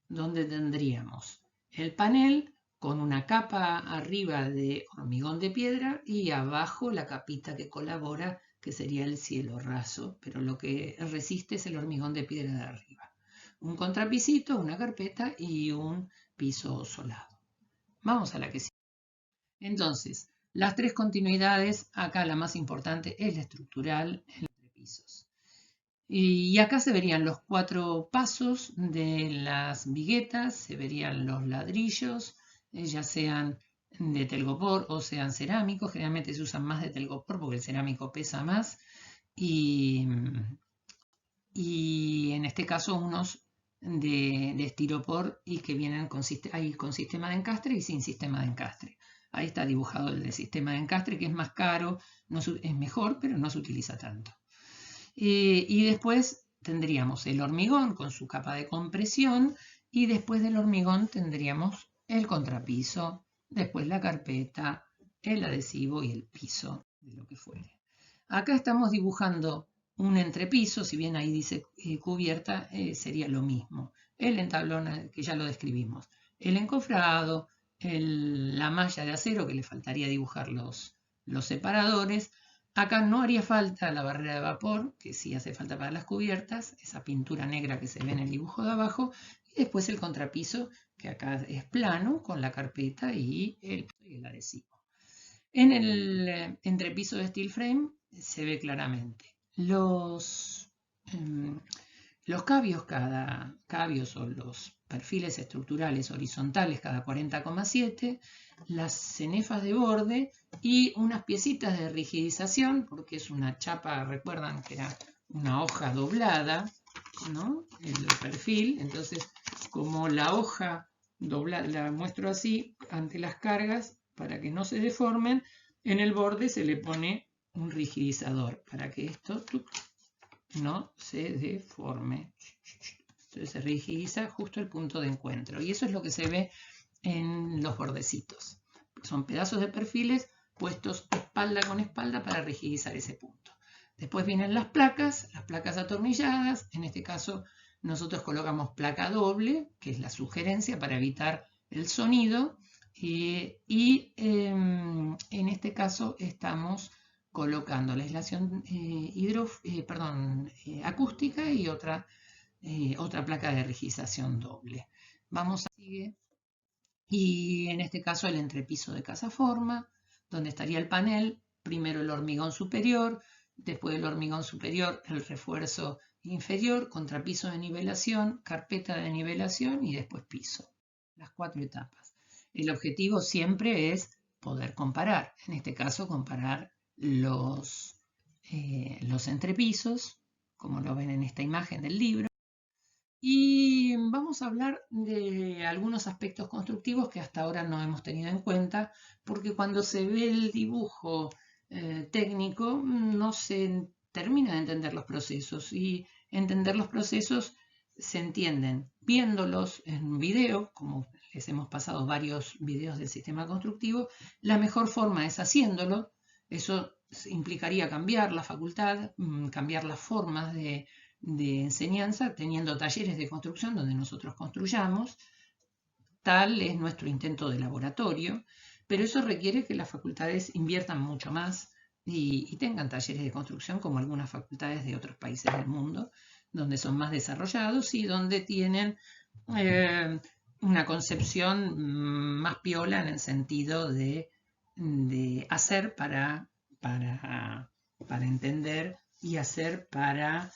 donde tendríamos el panel con una capa arriba de hormigón de piedra y abajo la capita que colabora, que sería el cielo raso, pero lo que resiste es el hormigón de piedra de arriba. Un contrapisito, una carpeta y un piso solado. Vamos a la que sigue. Entonces, las tres continuidades, acá la más importante es la estructural en los entrepisos. Y acá se verían los 4 pasos de las viguetas, se verían los ladrillos, ya sean de telgopor o sean cerámicos. Generalmente se usan más de telgopor porque el cerámico pesa más. Y en este caso unos de estiropor y que vienen con sistema de encastre y sin sistema de encastre. Ahí está dibujado el de sistema de encastre, que es más caro, es mejor, pero no se utiliza tanto. Y después tendríamos el hormigón con su capa de compresión y después del hormigón tendríamos el contrapiso, después la carpeta, el adhesivo y el piso de lo que fuere. Acá estamos dibujando un entrepiso, si bien ahí dice cubierta, sería lo mismo. El entablón, que ya lo describimos. El encofrado, la malla de acero, que le faltaría dibujar los separadores. Acá no haría falta la barrera de vapor, que sí hace falta para las cubiertas, esa pintura negra que se ve en el dibujo de abajo, y después el contrapiso, que acá es plano, con la carpeta y el adhesivo. En el entrepiso de steel frame se ve claramente los cabios o los perfiles estructurales horizontales cada 40,7, las cenefas de borde y unas piecitas de rigidización, porque es una chapa, recuerdan que era una hoja doblada, ¿no? El perfil, entonces como la hoja doblada, la muestro así ante las cargas para que no se deformen, en el borde se le pone un rigidizador para que esto no se deforme. Entonces se rigidiza justo el punto de encuentro. Y eso es lo que se ve en los bordecitos. Son pedazos de perfiles puestos espalda con espalda para rigidizar ese punto. Después vienen las placas atornilladas. En este caso nosotros colocamos placa doble, que es la sugerencia para evitar el sonido. En este caso estamos colocando la aislación acústica y otra placa de rigización doble. Vamos a seguir. Y en este caso el entrepiso de casaforma, donde estaría el panel, primero el hormigón superior, después del hormigón superior el refuerzo inferior, contrapiso de nivelación, carpeta de nivelación y después piso. Las 4 etapas. El objetivo siempre es poder comparar, en este caso comparar los entrepisos, como lo ven en esta imagen del libro. Y vamos a hablar de algunos aspectos constructivos que hasta ahora no hemos tenido en cuenta, porque cuando se ve el dibujo técnico no se termina de entender los procesos, y entender los procesos se entienden viéndolos en video, como les hemos pasado varios videos del sistema constructivo. La mejor forma es haciéndolo. Eso implicaría cambiar la facultad, cambiar las formas de enseñanza, teniendo talleres de construcción donde nosotros construyamos. Tal es nuestro intento de laboratorio, pero eso requiere que las facultades inviertan mucho más y tengan talleres de construcción como algunas facultades de otros países del mundo, donde son más desarrollados y donde tienen una concepción más piola, en el sentido de hacer para entender, y hacer para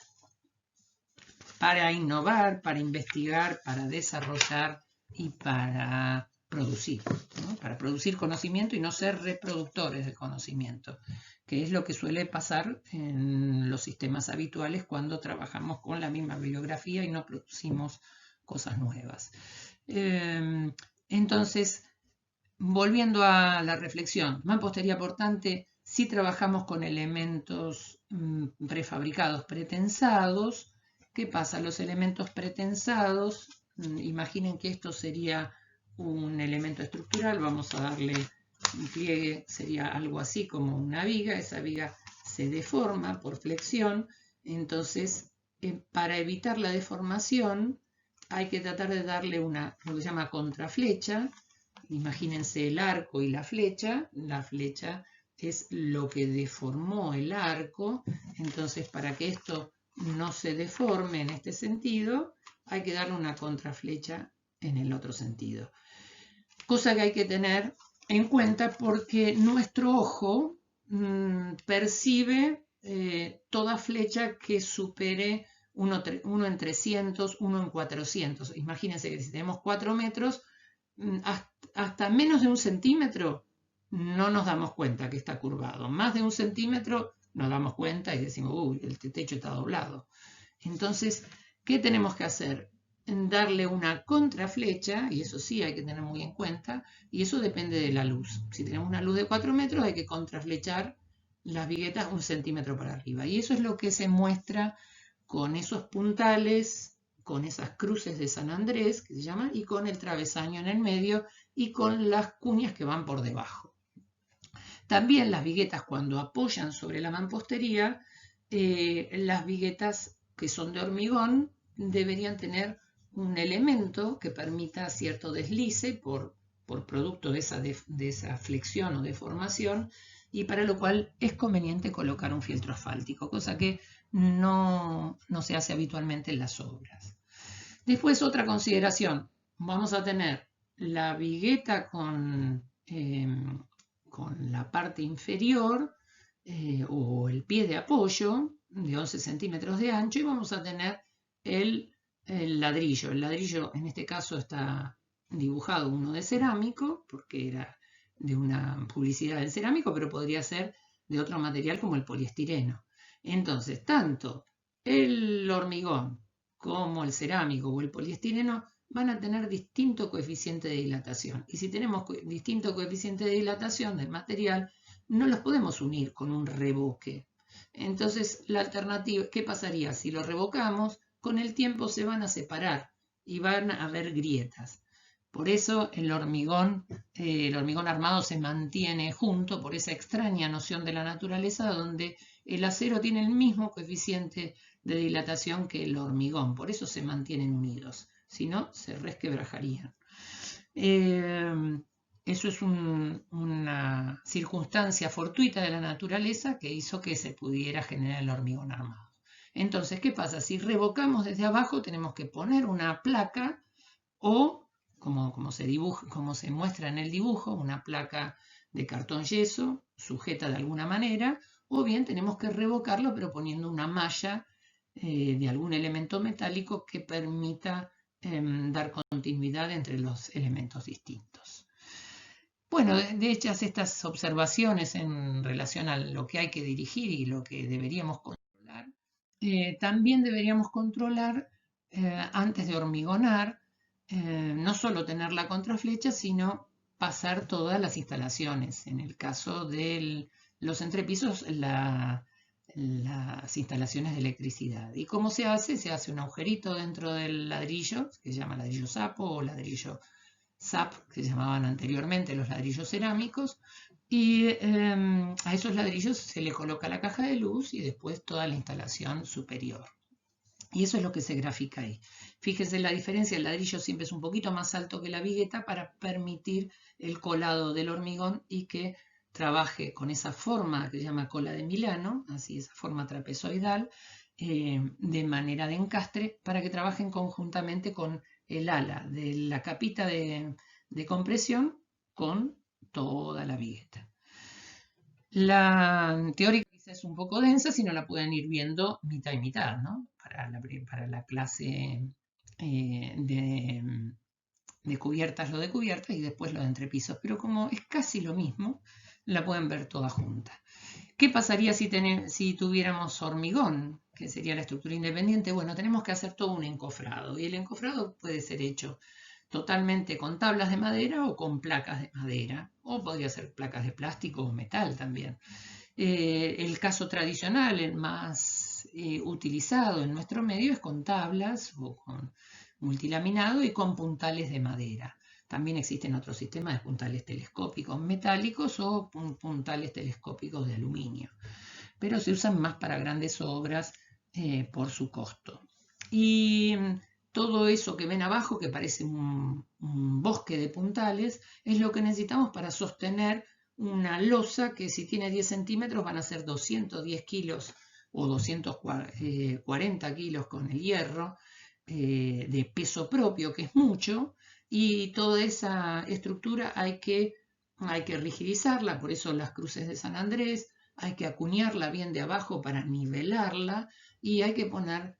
innovar, para investigar, para desarrollar y para producir, ¿no? Para producir conocimiento y no ser reproductores del conocimiento, que es lo que suele pasar en los sistemas habituales cuando trabajamos con la misma bibliografía y no producimos cosas nuevas. Entonces, volviendo a la reflexión, mampostería portante, si trabajamos con elementos prefabricados, pretensados. ¿Qué pasa? Los elementos pretensados, imaginen que esto sería un elemento estructural, vamos a darle un pliegue, sería algo así como una viga, esa viga se deforma por flexión, entonces para evitar la deformación hay que tratar de darle lo que se llama contraflecha. Imagínense el arco y la flecha es lo que deformó el arco, entonces para que esto no se deforme en este sentido, hay que darle una contraflecha en el otro sentido. Cosa que hay que tener en cuenta porque nuestro ojo percibe toda flecha que supere 1 en 300, 1 en 400. Imagínense que si tenemos 4 metros, hasta menos de 1 centímetro no nos damos cuenta que está curvado. Más de 1 centímetro nos damos cuenta y decimos, uy, el techo está doblado. Entonces, ¿qué tenemos que hacer? Darle una contraflecha, y eso sí hay que tener muy en cuenta, y eso depende de la luz. Si tenemos una luz de 4 metros, hay que contraflechar las viguetas 1 centímetro para arriba. Y eso es lo que se muestra con esos puntales, con esas cruces de San Andrés, que se llaman, y con el travesaño en el medio, y con las cuñas que van por debajo. También las viguetas, cuando apoyan sobre la mampostería, las viguetas que son de hormigón deberían tener un elemento que permita cierto deslice por producto de esa flexión o deformación, y para lo cual es conveniente colocar un fieltro asfáltico, cosa que no se hace habitualmente en las obras. Después, otra consideración, vamos a tener la vigueta con la parte inferior o el pie de apoyo de 11 centímetros de ancho, y vamos a tener el ladrillo. El ladrillo en este caso está dibujado uno de cerámico, porque era de una publicidad del cerámico, pero podría ser de otro material como el poliestireno. Entonces, tanto el hormigón como el cerámico o el poliestireno van a tener distinto coeficiente de dilatación. Y si tenemos distinto coeficiente de dilatación del material, no los podemos unir con un revoque. Entonces, la alternativa, ¿qué pasaría? Si lo revocamos, con el tiempo se van a separar y van a haber grietas. Por eso el hormigón armado se mantiene junto, por esa extraña noción de la naturaleza, donde el acero tiene el mismo coeficiente de dilatación que el hormigón. Por eso se mantienen unidos. Si no, se resquebrajarían. Eso es una circunstancia fortuita de la naturaleza que hizo que se pudiera generar el hormigón armado. Entonces, ¿qué pasa? Si revocamos desde abajo, tenemos que poner una placa o, como se muestra en el dibujo, una placa de cartón yeso sujeta de alguna manera, o bien tenemos que revocarlo pero poniendo una malla de algún elemento metálico que permita dar continuidad entre los elementos distintos. Bueno, de hechas estas observaciones en relación a lo que hay que dirigir y lo que deberíamos controlar, también deberíamos controlar antes de hormigonar, no solo tener la contraflecha, sino pasar todas las instalaciones. En el caso de los entrepisos, las instalaciones de electricidad. ¿Y cómo se hace? Se hace un agujerito dentro del ladrillo, que se llama ladrillo sapo o ladrillo SAP, que se llamaban anteriormente los ladrillos cerámicos, y a esos ladrillos se le coloca la caja de luz y después toda la instalación superior. Y eso es lo que se grafica ahí. Fíjense la diferencia, el ladrillo siempre es un poquito más alto que la vigueta para permitir el colado del hormigón y que trabaje con esa forma que se llama cola de Milano, así esa forma trapezoidal, de manera de encastre, para que trabajen conjuntamente con el ala de la capita de compresión con toda la vigueta. La teórica quizás es un poco densa, si no la pueden ir viendo mitad y mitad, ¿no? Para la clase de cubiertas, lo de cubiertas y después lo de entrepisos, pero como es casi lo mismo, la pueden ver toda junta. ¿Qué pasaría si tuviéramos hormigón, que sería la estructura independiente? Bueno, tenemos que hacer todo un encofrado y el encofrado puede ser hecho totalmente con tablas de madera o con placas de madera, o podría ser placas de plástico o metal también. El caso tradicional, el más utilizado en nuestro medio, es con tablas o con multilaminado y con puntales de madera. También existen otros sistemas de puntales telescópicos metálicos o puntales telescópicos de aluminio, pero se usan más para grandes obras por su costo. Y todo eso que ven abajo, que parece un bosque de puntales, es lo que necesitamos para sostener una losa que si tiene 10 centímetros van a ser 210 kilos o 240 kilos con el hierro de peso propio, que es mucho, y toda esa estructura hay que rigidizarla, por eso las cruces de San Andrés, hay que acuñarla bien de abajo para nivelarla y hay que poner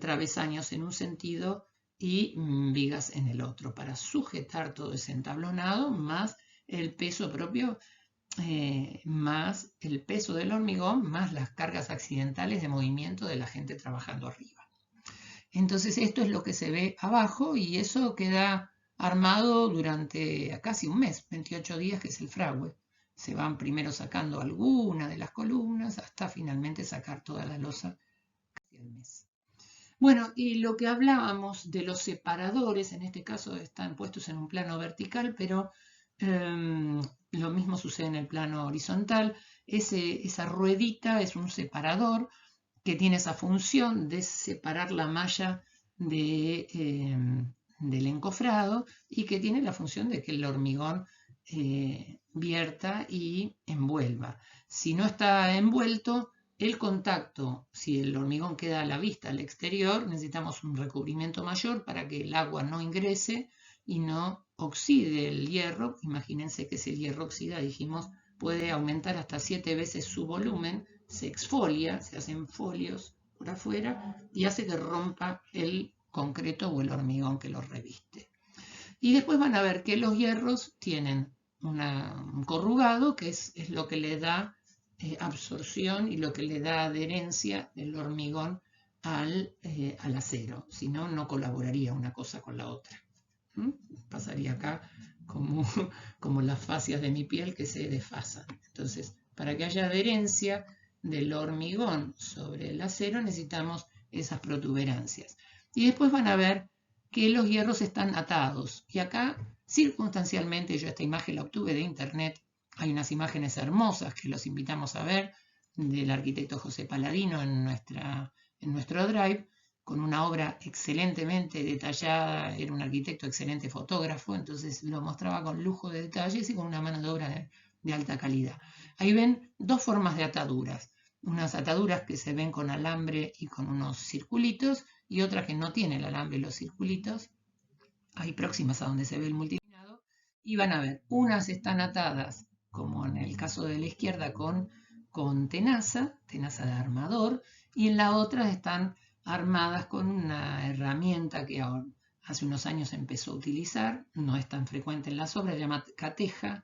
travesaños en un sentido y vigas en el otro para sujetar todo ese entablonado más el peso propio, más el peso del hormigón, más las cargas accidentales de movimiento de la gente trabajando arriba. Entonces esto es lo que se ve abajo y eso queda armado durante casi un mes, 28 días, que es el fragüe. Se van primero sacando alguna de las columnas hasta finalmente sacar toda la losa casi al mes. Bueno, y lo que hablábamos de los separadores, en este caso están puestos en un plano vertical, pero lo mismo sucede en el plano horizontal. Esa ruedita es un separador que tiene esa función de separar la malla del encofrado y que tiene la función de que el hormigón vierta y envuelva. Si no está envuelto, el contacto, si el hormigón queda a la vista al exterior, necesitamos un recubrimiento mayor para que el agua no ingrese y no oxide el hierro. Imagínense que si el hierro oxida, dijimos, puede aumentar hasta 7 veces su volumen, se exfolia, se hacen folios por afuera y hace que rompa el concreto o el hormigón que lo reviste. Y después van a ver que los hierros tienen un corrugado, que es lo que le da absorción y lo que le da adherencia del hormigón al acero. Si no, no colaboraría una cosa con la otra. Pasaría acá como las fascias de mi piel que se desfasan. Entonces, para que haya adherencia del hormigón sobre el acero necesitamos esas protuberancias. Y después van a ver que los hierros están atados. Y acá, circunstancialmente, yo esta imagen la obtuve de internet. Hay unas imágenes hermosas que los invitamos a ver del arquitecto José Paladino en nuestro drive, con una obra excelentemente detallada, era un arquitecto excelente fotógrafo, entonces lo mostraba con lujo de detalles y con una mano de obra de alta calidad. Ahí ven dos formas de ataduras, unas ataduras que se ven con alambre y con unos circulitos y otra que no tiene el alambre y los circulitos, ahí próximas a donde se ve el multilaminado, y van a ver, unas están atadas, como en el caso de la izquierda, con tenaza de armador, y en la otra están armadas con una herramienta que hace unos años empezó a utilizar, no es tan frecuente en las obras, se llama cateja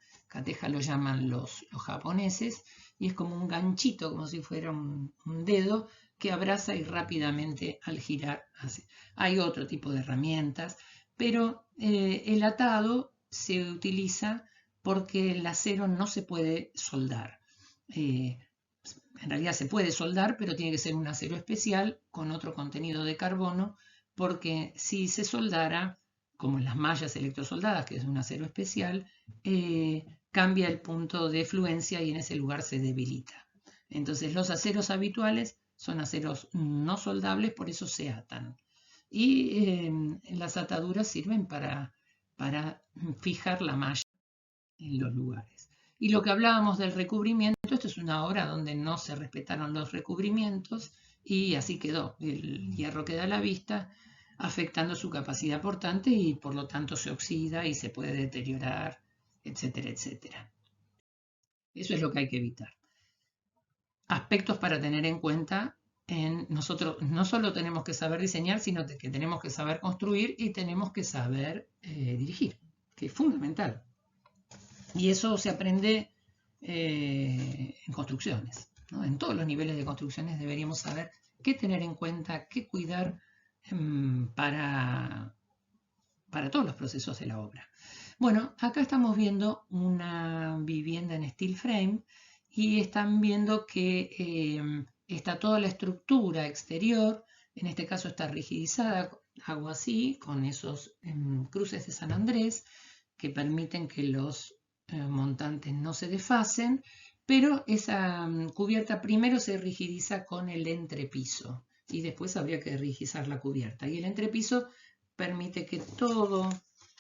lo llaman los japoneses, y es como un ganchito, como si fuera un dedo, que abraza y rápidamente al girar hace. Hay otro tipo de herramientas, pero el atado se utiliza porque el acero no se puede soldar. En realidad se puede soldar, pero tiene que ser un acero especial con otro contenido de carbono, porque si se soldara, como en las mallas electrosoldadas, que es un acero especial, cambia el punto de fluencia y en ese lugar se debilita. Entonces los aceros habituales son aceros no soldables, por eso se atan. Y las ataduras sirven para fijar la malla en los lugares. Y lo que hablábamos del recubrimiento, esto es una obra donde no se respetaron los recubrimientos y así quedó. El hierro queda a la vista, afectando su capacidad portante y por lo tanto se oxida y se puede deteriorar, etcétera, etcétera. Eso es lo que hay que evitar. Aspectos para tener en cuenta. Nosotros no solo tenemos que saber diseñar, sino que tenemos que saber construir y tenemos que saber dirigir, que es fundamental. Y eso se aprende en construcciones, ¿no? En todos los niveles de construcciones deberíamos saber qué tener en cuenta, qué cuidar para todos los procesos de la obra. Bueno, acá estamos viendo una vivienda en steel frame y están viendo que está toda la estructura exterior, en este caso está rigidizada, hago así, con esos cruces de San Andrés que permiten que los montantes no se desfasen, pero esa cubierta primero se rigidiza con el entrepiso y después habría que rigidizar la cubierta. Y el entrepiso permite que todo,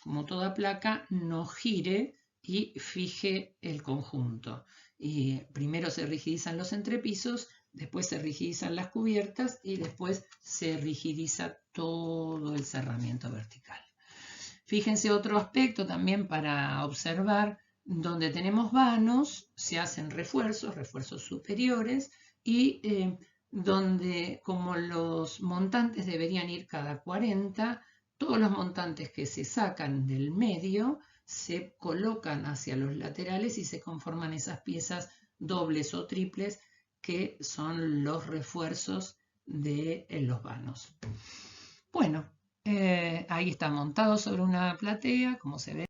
como toda placa, no gire y fije el conjunto. Y primero se rigidizan los entrepisos, después se rigidizan las cubiertas y después se rigidiza todo el cerramiento vertical. Fíjense otro aspecto también para observar, donde tenemos vanos, se hacen refuerzos superiores y donde como los montantes deberían ir cada 40, todos los montantes que se sacan del medio se colocan hacia los laterales y se conforman esas piezas dobles o triples que son los refuerzos de los vanos. Bueno, ahí está montado sobre una platea, como se ve.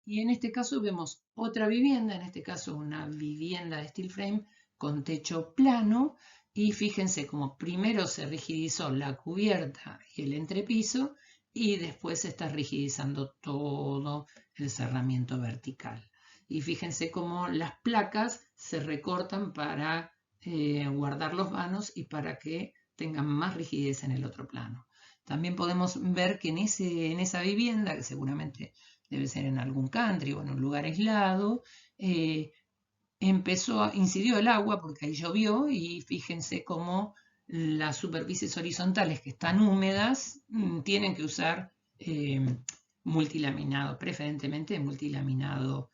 Y en este caso vemos otra vivienda, en este caso una vivienda de steel frame con techo plano. Y fíjense como primero se rigidizó la cubierta y el entrepiso y después se está rigidizando todo el cerramiento vertical. Y fíjense cómo las placas se recortan para guardar los vanos y para que tengan más rigidez en el otro plano. También podemos ver que en esa vivienda, que seguramente debe ser en algún country o en un lugar aislado, incidió el agua porque ahí llovió y fíjense cómo las superficies horizontales que están húmedas tienen que usar multilaminado, preferentemente multilaminado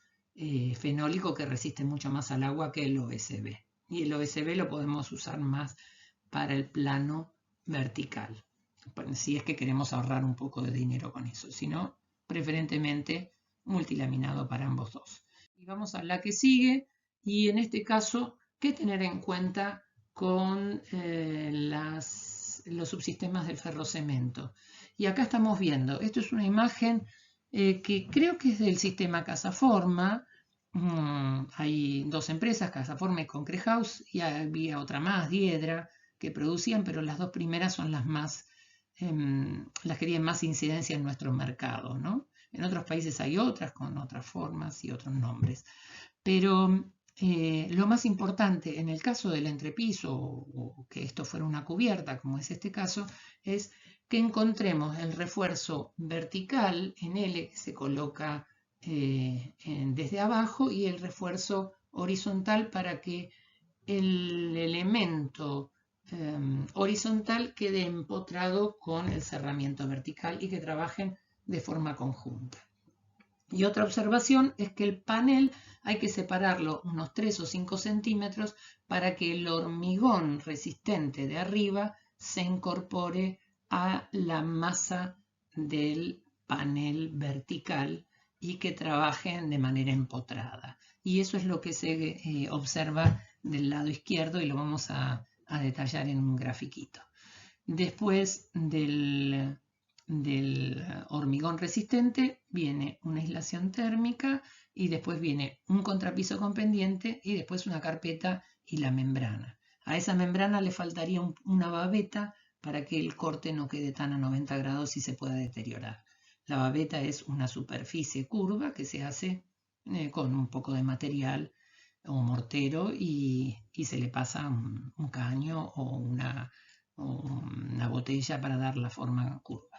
fenólico que resiste mucho más al agua que el OSB. Y el OSB lo podemos usar más para el plano vertical, si es que queremos ahorrar un poco de dinero con eso, si no, preferentemente multilaminado para ambos dos. Y vamos a la que sigue, y en este caso, ¿qué tener en cuenta con los subsistemas del ferrocemento? Y acá estamos viendo, esto es una imagen que creo que es del sistema Casaforma. Hay dos empresas, Casaforma y Concrete House, y había otra más, Diedra, que producían, pero las dos primeras son las las que tienen más incidencia en nuestro mercado, ¿no? En otros países hay otras con otras formas y otros nombres. Pero lo más importante en el caso del entrepiso o que esto fuera una cubierta, como es este caso, es que encontremos el refuerzo vertical en L que se coloca desde abajo y el refuerzo horizontal para que el elemento horizontal quede empotrado con el cerramiento vertical y que trabajen de forma conjunta. Y otra observación es que el panel hay que separarlo unos 3 o 5 centímetros para que el hormigón resistente de arriba se incorpore a la masa del panel vertical y que trabajen de manera empotrada. Y eso es lo que se observa del lado izquierdo y lo vamos a detallar en un grafiquito. Después del hormigón resistente viene una aislación térmica y después viene un contrapiso con pendiente y después una carpeta y la membrana. A esa membrana le faltaría una babeta para que el corte no quede tan a 90 grados y se pueda deteriorar. La babeta es una superficie curva que se hace con un poco de material o mortero y se le pasa un caño o una botella para dar la forma curva.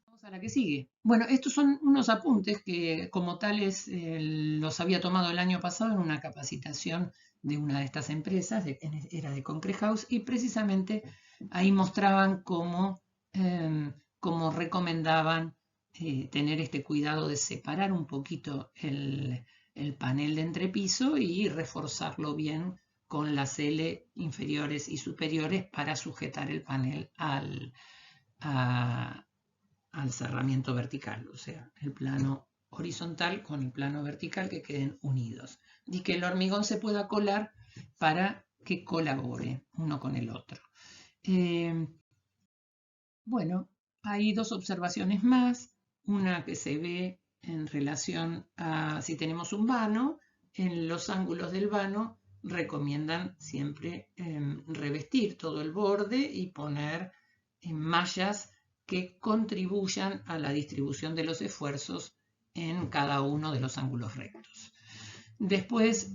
Vamos a la que sigue. Bueno, estos son unos apuntes que como tales los había tomado el año pasado en una capacitación de una de estas empresas, era de Concrete House, y precisamente ahí mostraban cómo recomendaban tener este cuidado de separar un poquito el panel de entrepiso y reforzarlo bien con las L inferiores y superiores para sujetar el panel al cerramiento vertical, o sea, el plano horizontal con el plano vertical que queden unidos y que el hormigón se pueda colar para que colabore uno con el otro. Bueno, hay dos observaciones más, una que se ve en relación a si tenemos un vano, en los ángulos del vano recomiendan siempre revestir todo el borde y poner mallas que contribuyan a la distribución de los esfuerzos en cada uno de los ángulos rectos. Después,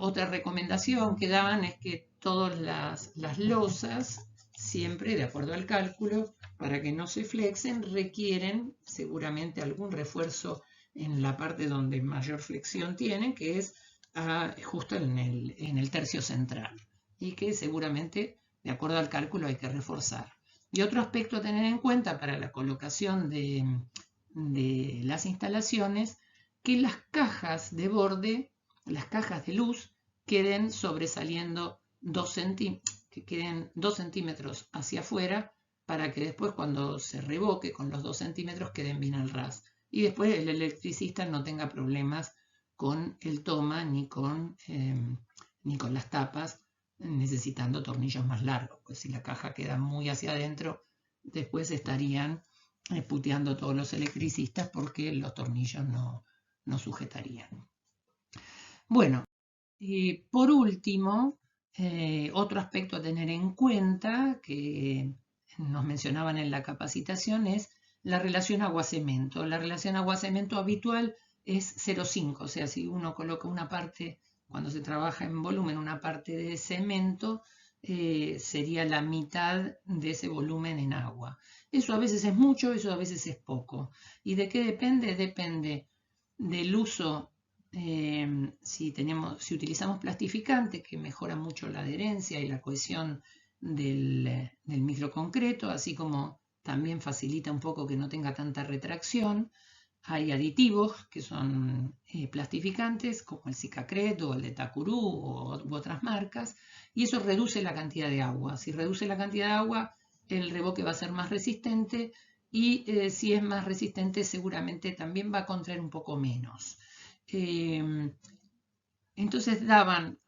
otra recomendación que daban es que todas las losas, siempre de acuerdo al cálculo, para que no se flexen, requieren seguramente algún refuerzo en la parte donde mayor flexión tienen, que es justo en el tercio central, y que seguramente, de acuerdo al cálculo, hay que reforzar. Y otro aspecto a tener en cuenta para la colocación de las instalaciones, que las cajas de borde, las cajas de luz, queden sobresaliendo 2 centímetros hacia afuera para que después cuando se revoque con los 2 centímetros queden bien al ras. Y después el electricista no tenga problemas con el toma ni con las tapas, necesitando tornillos más largos, pues si la caja queda muy hacia adentro, después estarían puteando todos los electricistas porque los tornillos no sujetarían. Bueno, por último, otro aspecto a tener en cuenta que nos mencionaban en la capacitación es la relación agua-cemento. La relación agua-cemento habitual es 0,5, o sea, si uno coloca una parte, cuando se trabaja en volumen, una parte de cemento, sería la mitad de ese volumen en agua. Eso a veces es mucho, eso a veces es poco. ¿Y de qué depende? Depende del uso. Si utilizamos plastificante, que mejora mucho la adherencia y la cohesión del microconcreto, así como también facilita un poco que no tenga tanta retracción. Hay aditivos que son plastificantes, como el Cicacret o el de Tacurú u otras marcas, y eso reduce la cantidad de agua. Si reduce la cantidad de agua, el revoque va a ser más resistente y si es más resistente seguramente también va a contraer un poco menos. Entonces daban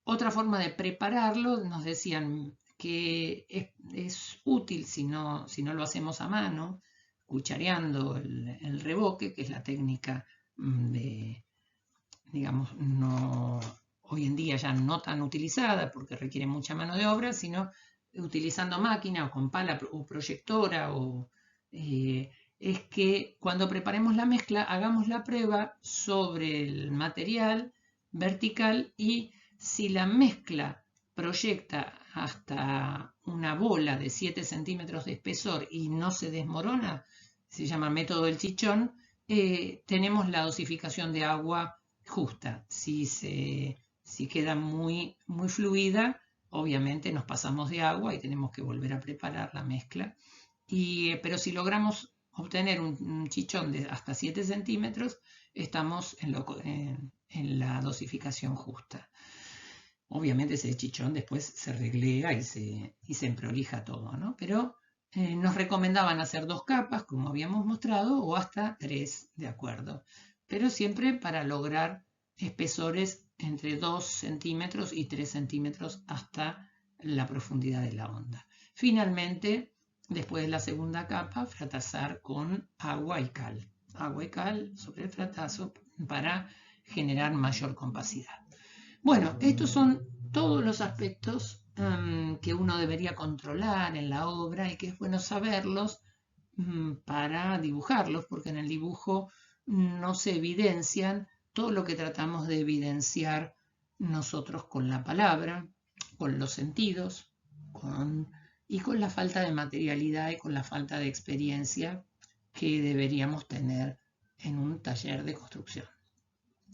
otra forma de prepararlo, nos decían que es útil si no lo hacemos a mano, cuchareando el revoque, que es la técnica digamos, hoy en día ya no tan utilizada porque requiere mucha mano de obra, sino utilizando máquina o con pala o proyectora es que cuando preparemos la mezcla hagamos la prueba sobre el material vertical, y si la mezcla proyecta hasta una bola de 7 centímetros de espesor y no se desmorona, se llama método del chichón, tenemos la dosificación de agua justa. Si queda muy fluida, obviamente nos pasamos de agua y tenemos que volver a preparar la mezcla. Pero si logramos obtener un chichón de hasta 7 centímetros, estamos en la dosificación justa. Obviamente ese chichón después se reglea y se emprolija todo, ¿no? Pero nos recomendaban hacer 2 capas, como habíamos mostrado, o hasta 3, de acuerdo. Pero siempre para lograr espesores entre 2 centímetros y 3 centímetros hasta la profundidad de la onda. Finalmente, después de la segunda capa, fratazar con agua y cal. Agua y cal sobre el fratazo para generar mayor compacidad. Bueno, estos son todos los aspectos que uno debería controlar en la obra y que es bueno saberlos para dibujarlos, porque en el dibujo no se evidencian todo lo que tratamos de evidenciar nosotros con la palabra, con los sentidos, y con la falta de materialidad y con la falta de experiencia que deberíamos tener en un taller de construcción.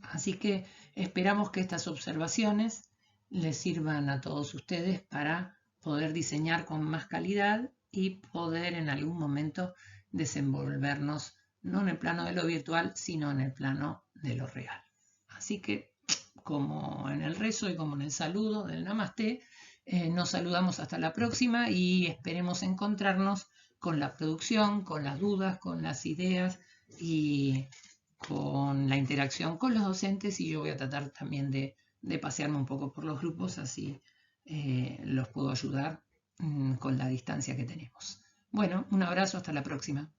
Así que esperamos que estas observaciones les sirvan a todos ustedes para poder diseñar con más calidad y poder en algún momento desenvolvernos no en el plano de lo virtual, sino en el plano de lo real. Así que, como en el rezo y como en el saludo del Namaste, nos saludamos hasta la próxima y esperemos encontrarnos con la producción, con las dudas, con las ideas y con la interacción con los docentes, y yo voy a tratar también de pasearme un poco por los grupos, así los puedo ayudar con la distancia que tenemos. Bueno, un abrazo, hasta la próxima.